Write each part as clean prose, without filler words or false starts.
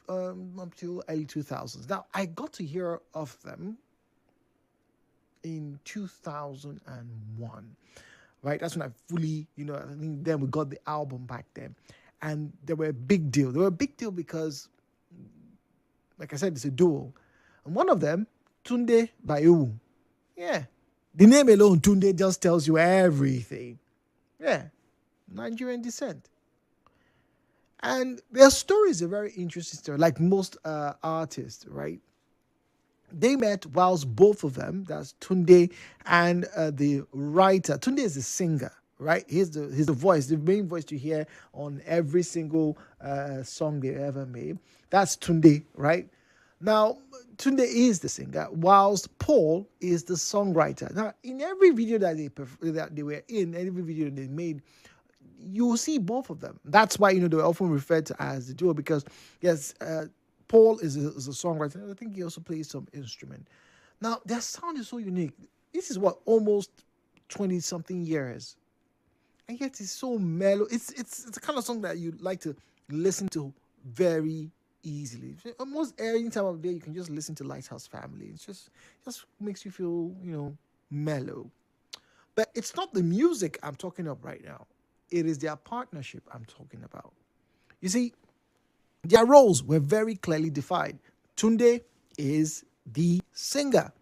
believe, up till early 2000s. Now, I got to hear of them in 2001, right? That's when I fully, I think then we got the album back then. And they were a big deal. They were a big deal because, like I said, it's a duo. And one of them, Tunde Bayowu. Yeah. The name alone, Tunde, just tells you everything. Yeah. Nigerian descent. And their story is a very interesting story, like most artists, right? They met whilst both of them, that's Tunde and the writer. Tunde is the singer, right? He's the voice, the main voice you hear on every single song they ever made. That's Tunde, right? Now, Tunde is the singer, whilst Paul is the songwriter. Now, in every video that they were in, every video they made, you will see both of them. That's why they were often referred to as the duo because yes, Paul is a songwriter. I think he also plays some instrument. Now their sound is so unique. This is what almost 20 something years, and yet it's so mellow. It's the kind of song that you like to listen to very easily. Almost any time of day you can just listen to Lighthouse Family. It's just makes you feel mellow. But it's not the music I'm talking of right now. It is their partnership I'm talking about. You see, their roles were very clearly defined. Tunde is the singer.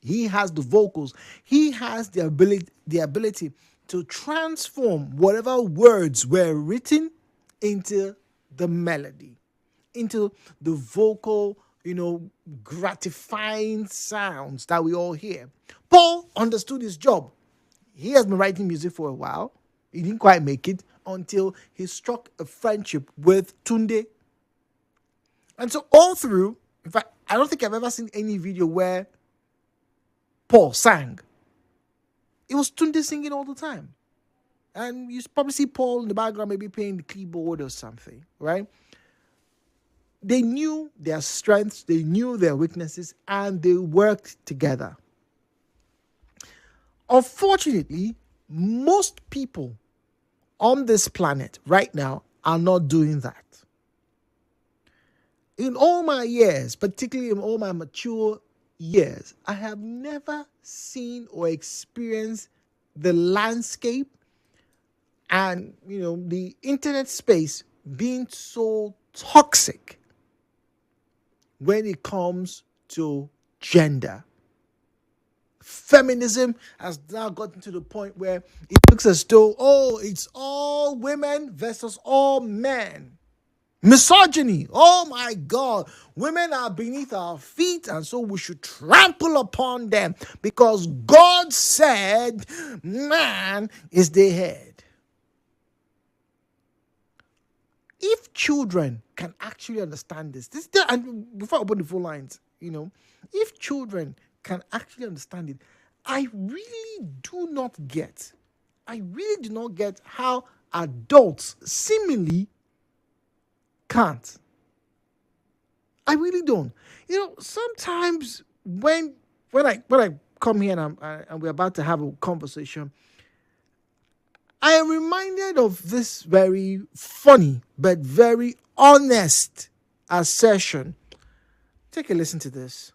He has the vocals. He has the ability to transform whatever words were written into the melody, into the vocal, gratifying sounds that we all hear. Paul understood his job. He has been writing music for a while. He didn't quite make it until he struck a friendship with Tunde. And so all through, in fact, I don't think I've ever seen any video where Paul sang. It was Tunde singing all the time. And you probably see Paul in the background maybe playing the keyboard or something, right? They knew their strengths, they knew their weaknesses, and they worked together. Unfortunately, most people on this planet right now are not doing that. In all my years, particularly in all my mature years, I have never seen or experienced the landscape and the internet space being so toxic when it comes to gender. Feminism has now gotten to the point where it looks as though, it's all women versus all men. Misogyny, oh my God, women are beneath our feet, and so we should trample upon them because God said man is the head. If children can actually understand this, and before I open the phone lines, if children can actually understand it, I really do not get how adults seemingly can't. I really don't. Sometimes when I come here and we're about to have a conversation, I am reminded of this very funny but very honest assertion. Take a listen to this.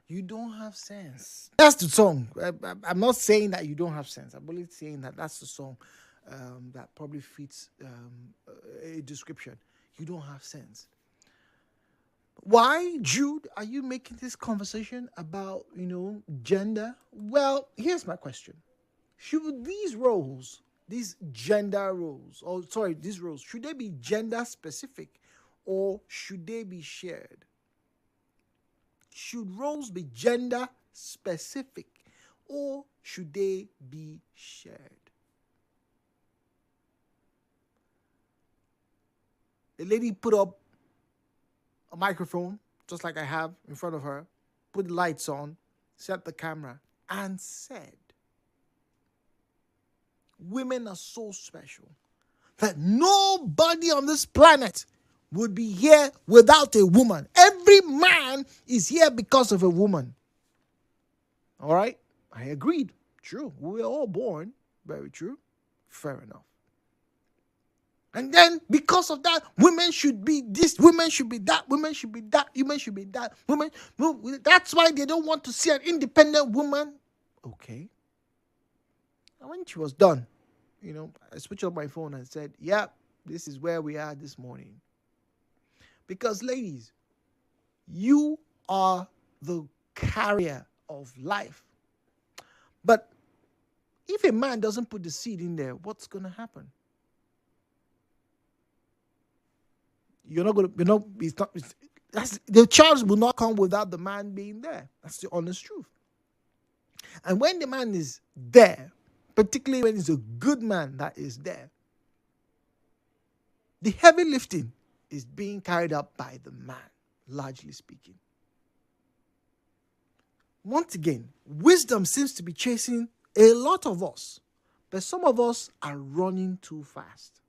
You don't have sense. That's the song. I'm not saying that you don't have sense. I'm only saying that that's the song. that probably fits a description. You don't have sense. Why, Jude, are you making this conversation about, gender? Well, here's my question. Should these roles, these gender roles, or sorry, these roles, should they be gender specific or should they be shared? Should roles be gender specific or should they be shared? The lady put up a microphone, just like I have in front of her, put the lights on, set the camera, and said, women are so special that nobody on this planet would be here without a woman. Every man is here because of a woman. All right? I agreed. True. We were all born. Very true. Fair enough. And then, because of that, women should be this, women should be that, women should be that, women should be that, women. That's why they don't want to see an independent woman. Okay. And when she was done, I switched off my phone and said, yeah, this is where we are this morning. Because, ladies, you are the carrier of life. But if a man doesn't put the seed in there, what's going to happen? You're not going to, the child will not come without the man being there. That's the honest truth. And when the man is there, particularly when it's a good man that is there, the heavy lifting is being carried out by the man, largely speaking. Once again, wisdom seems to be chasing a lot of us, but some of us are running too fast.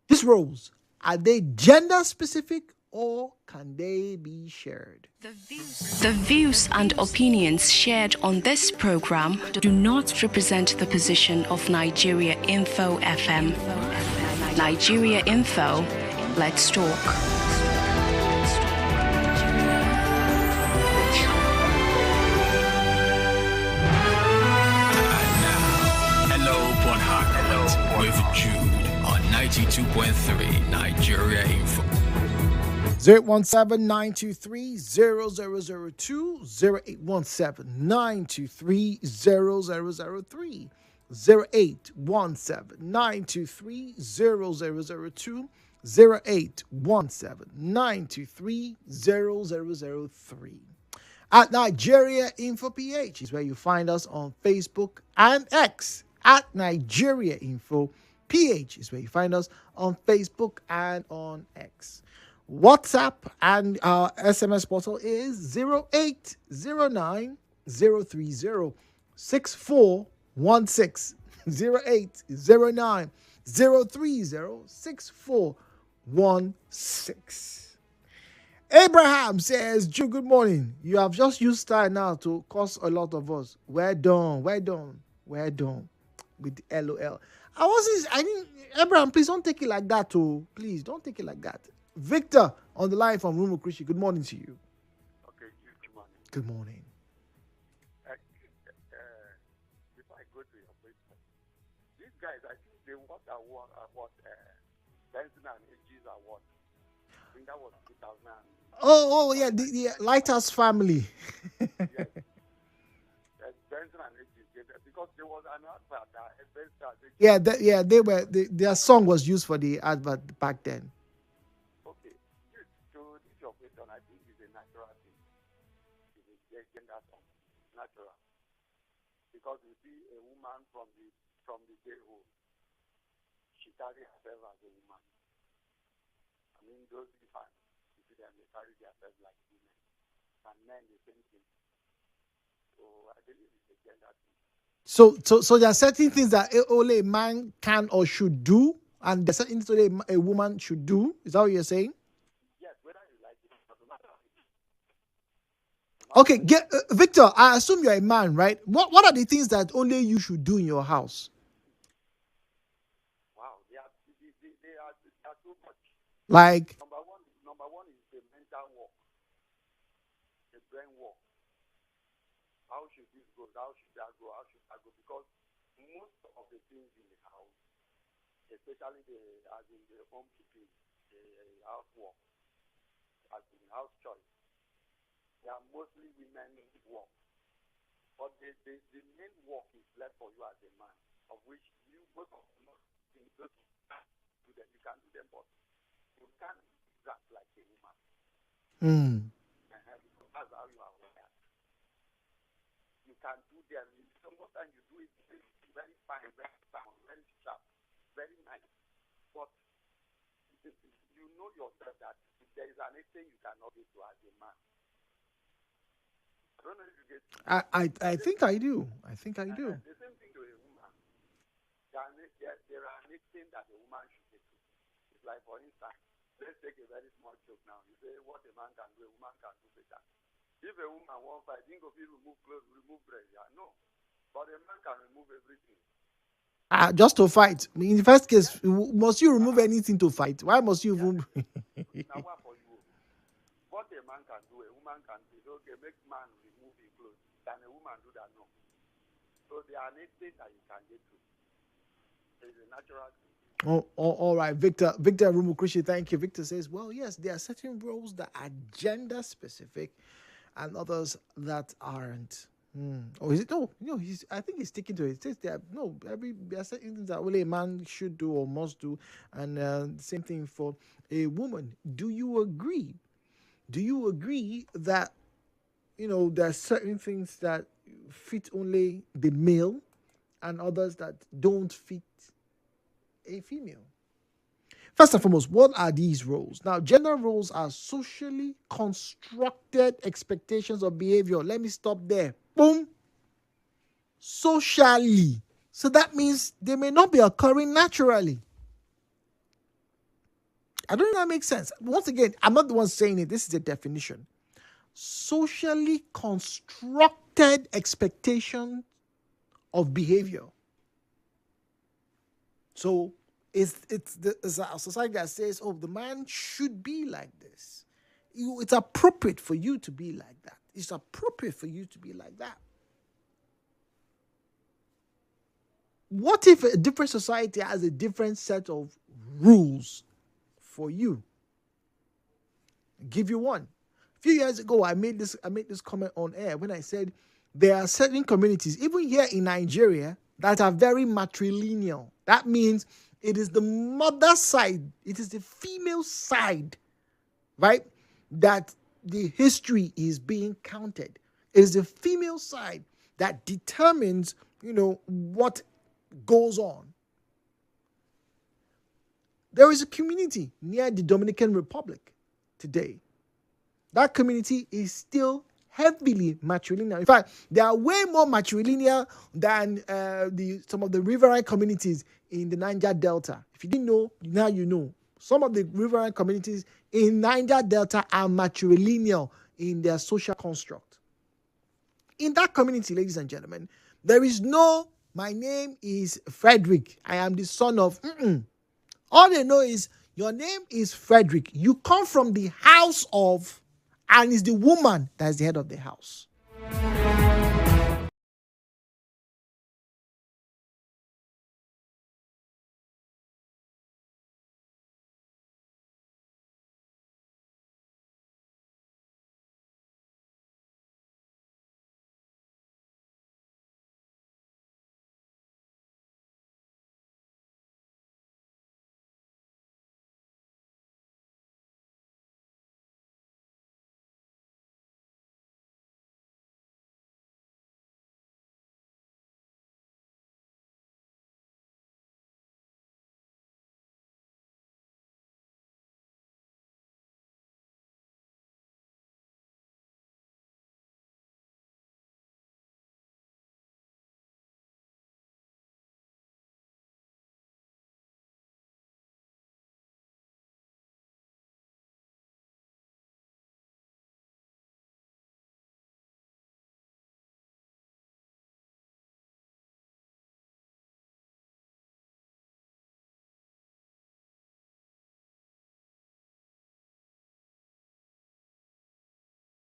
These roles, are they gender specific or can they be shared? The views and opinions shared on this program do not represent the position of Nigeria Info FM. Nigeria Info, let's talk. With Jude on 92.3 Nigeria Info. 017-923-0002, 0817-923-0003, 0817-923-0002, 0817-923-0003. At Nigeria Info PH is where you find us on Facebook and X. At Nigeria Info PH is where you find us on Facebook and on X. WhatsApp and our SMS portal is 0809 030 6416. 0809 030 6416. Abraham says, Jude, good morning. You have just used style now to cause a lot of us. We're done. With LOL. Abraham, please don't take it like that, too. Please don't take it like that. Victor on the line from Rumo Krishi. Good morning to you. Okay, good morning. Good morning. Before I go to your question, these guys, I think they won what Benson and AG's award. I think that was 2000. Oh yeah, the Lighthouse family. Yes. Benson and AG, because there was an advert that they were. Their song was used for the advert back then. Okay, so this your question, I think it's a natural thing. It's a gender song, natural. Because you see a woman from the day-old, she carries herself as a woman. I mean, those fans, you see them, they carry themselves like women. And men, the same thing. So I believe it's a gender thing. So there are certain things that only a man can or should do, and there are certain things only a woman should do. Is that what you're saying? Yes, whether you like it or not. Okay, Victor, I assume you're a man, right? What are the things that only you should do in your house? Wow, they are too much. Like? Number one is the mental work, the brain work. How should this go? How should that go? How should that go? Because most of the things in the house, especially the home keeping, the housework, as in house chores, they are mostly women's work. But the main work is left for you as a man, of which you most of things do them. You can do them, but you can't exact like a woman. Because that's how you are wired. You can do them. Most times you do it very fine, very sound, very sharp, very nice. But you know yourself that if there is anything you cannot do as a man. I don't know if you get it. I think I do. I think I do. The same thing to a woman. There are anything that a woman should do. It's like, for instance, let's take a very small joke now. You say what a man can do, a woman can do better. If a woman wants fight, think of it, remove clothes, remove breast. Yeah, no. But a man can remove everything. Just to fight. In the first case, must you remove anything to fight? Why must you remove? Now what for you? What a man can do, a woman can do. Okay, make man remove his clothes. Can a woman do that? No. So there are things that you can get to. It's a natural thing. All right, Victor Rumukrishi, thank you. Victor says, well, yes, there are certain roles that are gender specific and others that aren't. Or is it? No, I think he's sticking to it. It says there are certain things that only a man should do or must do, and same thing for a woman. Do you agree? Do you agree that there are certain things that fit only the male and others that don't fit a female? First and foremost, what are these roles? Now, gender roles are socially constructed expectations of behavior. Let me stop there. Boom. Socially. So that means they may not be occurring naturally. I don't know if that makes sense. Once again, I'm not the one saying it. This is a definition. Socially constructed expectation of behavior. So it's a society that says, oh, the man should be like this. It's appropriate for you to be like that. It's appropriate for you to be like that. What if a different society has a different set of rules for you? I'll give you one. A few years ago, I made this comment on air when I said there are certain communities, even here in Nigeria, that are very matrilineal. That means it is the mother side, it is the female side, right, that the history is being counted. It is the female side that determines, what goes on. There is a community near the Dominican Republic today. That community is still heavily matrilineal. In fact, they are way more matrilineal than some of the riverine communities in the Niger Delta. If you didn't know, now you know. Some of the riverine communities in Niger Delta are matrilineal in their social construct. In that community, ladies and gentlemen, there is no, my name is Frederick, I am the son of, All they know is, your name is Frederick. You come from the house of, and it's the woman that is the head of the house.